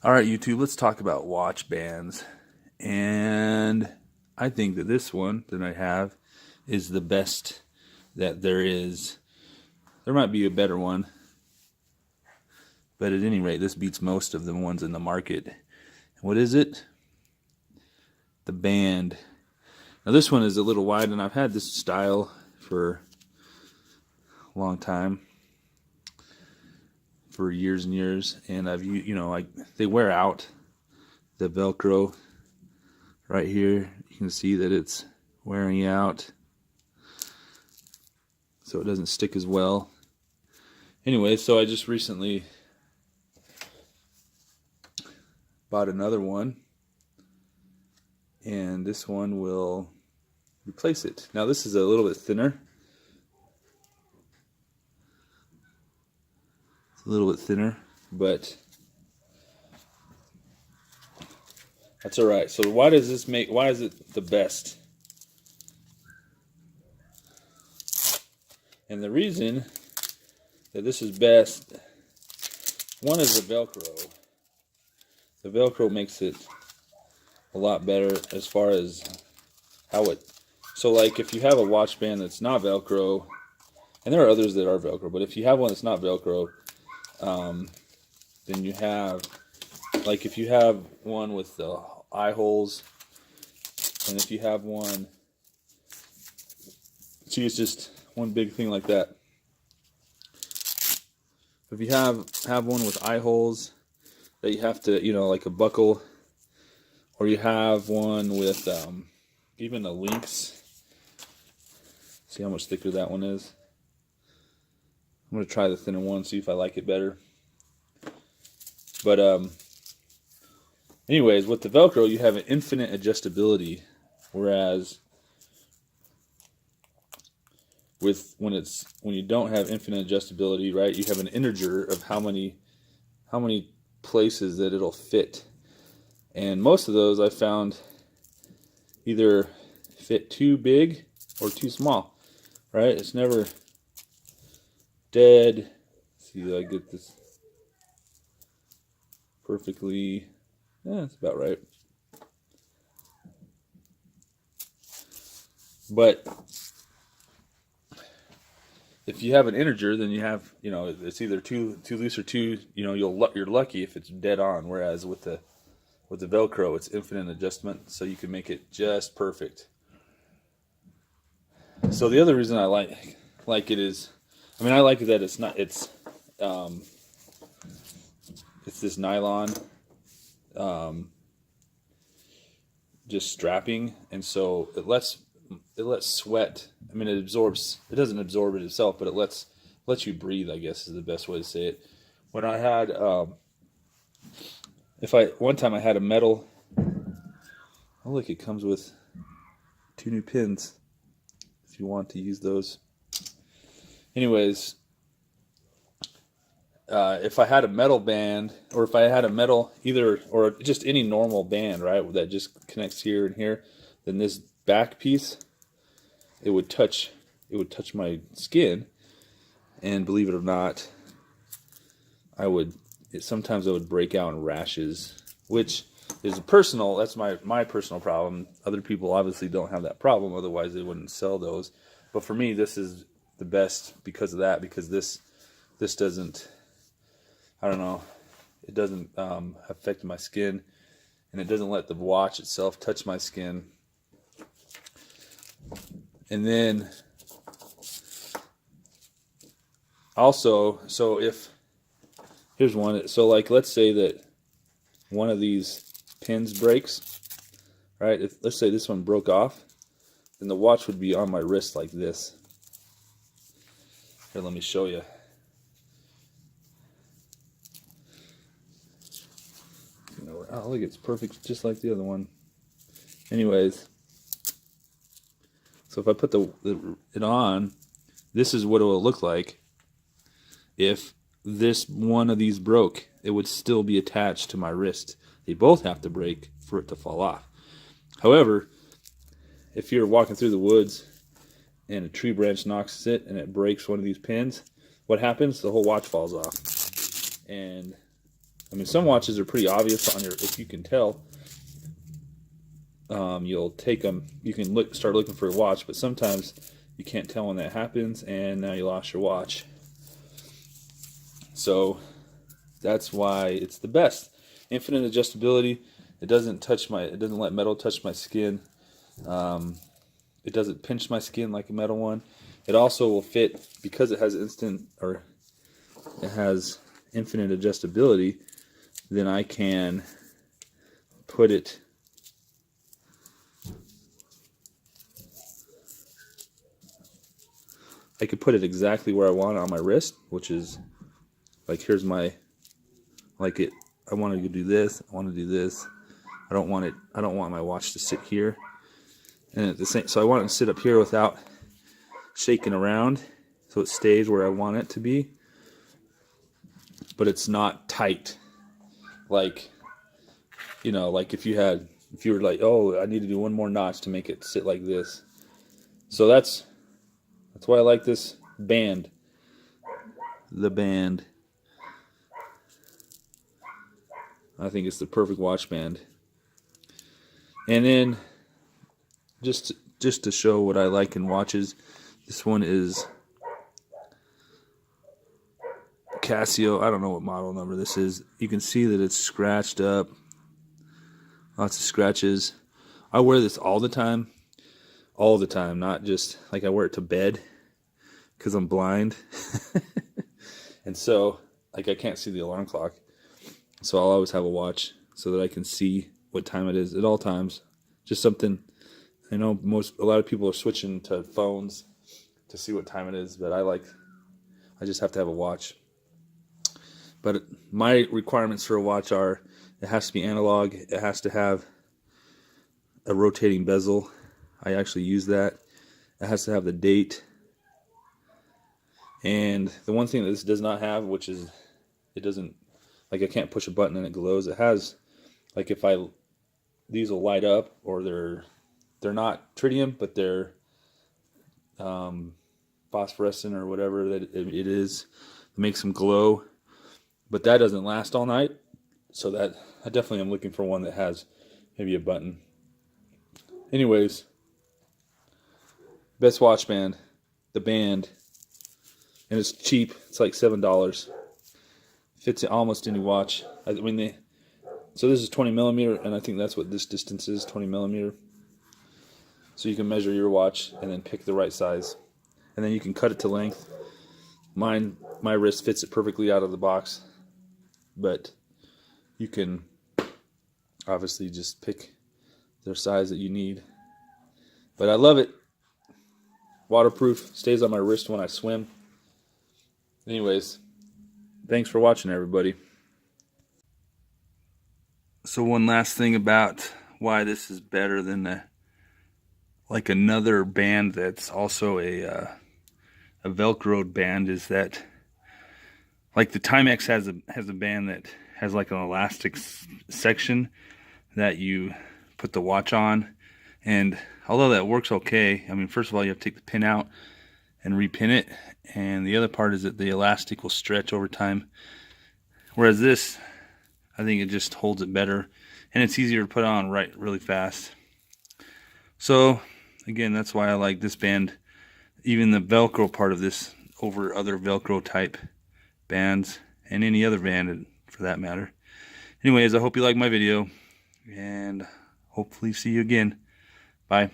All right, YouTube, let's talk about watch bands. And I think that this one that I have is the best that there is. There might be a better one, but at any rate, this beats most of the ones in the market. What is it? The band. Now this one is a little wide, and I've had this style for a long time, for years and years, and I've they wear out. The Velcro right here, you can see that it's wearing out, so it doesn't stick as well. Anyway, so I just recently bought another one, and this one will replace it. Now this is a little bit thinner. It's a little bit thinner, but that's all right. So why is it the best? And the reason that this is best, one is the Velcro. The Velcro makes it a lot better as far as how it, so like if you have a watch band that's not Velcro, and there are others that are Velcro, but if you have one that's not Velcro, then you have, like if you have one with the eye holes, and if you have one, see, it's just one big thing like that. If you have one with eye holes that you have to, like a buckle, or you have one with even a Lynx. See how much thicker that one is? I'm going to try the thinner one, see if I like it better. But anyways, with the Velcro, you have an infinite adjustability, whereas when you don't have infinite adjustability, right? You have an integer of how many places that it'll fit, and most of those I found either fit too big or too small, right? It's never dead. Let's see, I get this perfectly. Yeah, that's about right. But if you have an integer, then you have, it's either too loose or too, you're lucky if it's dead on. Whereas with the Velcro, it's infinite adjustment, so you can make it just perfect. So the other reason I like it is, I like it that it's this nylon, just strapping, and so it lets sweat. It doesn't absorb it itself, but it lets you breathe, I guess is the best way to say it. When I had one time I had a metal, oh look, it comes with 2 new pins if you want to use those. Anyways, if I had a metal band, or if I had a metal or just any normal band, right, that just connects here and here, then this back piece, it would touch my skin, and believe it or not, sometimes I would break out in rashes, which is that's my personal problem. Other people obviously don't have that problem, otherwise they wouldn't sell those. But for me, this is the best because of that, because this doesn't, I don't know, it doesn't affect my skin, and it doesn't let the watch itself touch my skin. And then also, so here's one, so like let's say that one of these pins breaks, right? Let's say this one broke off, then the watch would be on my wrist like this. Here, let me show you. Oh, look, it's perfect, just like the other one. Anyways, so if I put it on, this is what it will look like if this one of these broke. It would still be attached to my wrist. They both have to break for it to fall off. However, if you're walking through the woods and a tree branch knocks it and it breaks one of these pins, what happens? The whole watch falls off. And I mean, some watches are pretty obvious on your, if you can tell. You'll take them, you can start looking for a watch, but sometimes you can't tell when that happens, and now you lost your watch. So that's why it's the best. Infinite adjustability. It doesn't let metal touch my skin. It doesn't pinch my skin like a metal one. It also will fit, because it has infinite adjustability. Then I can put it exactly where I want it on my wrist, which is like, here's my, like it, I want to do this, I want to do this. I don't want my watch to sit here. And at the same, so I want it to sit up here without shaking around, so it stays where I want it to be. But it's not tight. Like, you know, like if you were like, oh, I need to do one more notch to make it sit like this. So that's why I like this band. The band. I think it's the perfect watch band. And then just to show what I like in watches, this one is Casio. I don't know what model number this is. You can see that it's scratched up. Lots of scratches. I wear this all the time. All the time, not just like I wear it to bed because I'm blind. And so, like, I can't see the alarm clock. So I'll always have a watch so that I can see what time it is at all times. Just something, I know a lot of people are switching to phones to see what time it is, but I just have to have a watch. But my requirements for a watch are, it has to be analog, it has to have a rotating bezel. I actually use that. It has to have the date. And the one thing that this does not have, which is, it doesn't, like, I can't push a button and it glows. It has, like, these will light up, or they're not tritium, but they're phosphorescent or whatever that it is. It makes them glow. But that doesn't last all night. So that, I definitely am looking for one that has maybe a button. Anyways, best watch band, the band, and it's cheap. It's like $7. Fits in almost any watch. I mean, so this is 20 millimeter, and I think that's what this distance is, 20 millimeter. So you can measure your watch and then pick the right size, and then you can cut it to length. My wrist fits it perfectly out of the box, but you can obviously just pick the size that you need. But I love it. Waterproof, stays on my wrist when I swim. Anyways, thanks for watching, everybody. So one last thing about why this is better than like another band that's also a Velcroed band is that, like, the Timex has a band that has like an elastic section that you put the watch on, and although that works okay, I mean, first of all, you have to take the pin out and repin it, and the other part is that the elastic will stretch over time, whereas this, I think it just holds it better, and it's easier to put on really fast. So again, that's why I like this band, even the Velcro part of this, over other Velcro type bands, and any other band for that matter. Anyways, I hope you like my video, and hopefully see you again. Bye.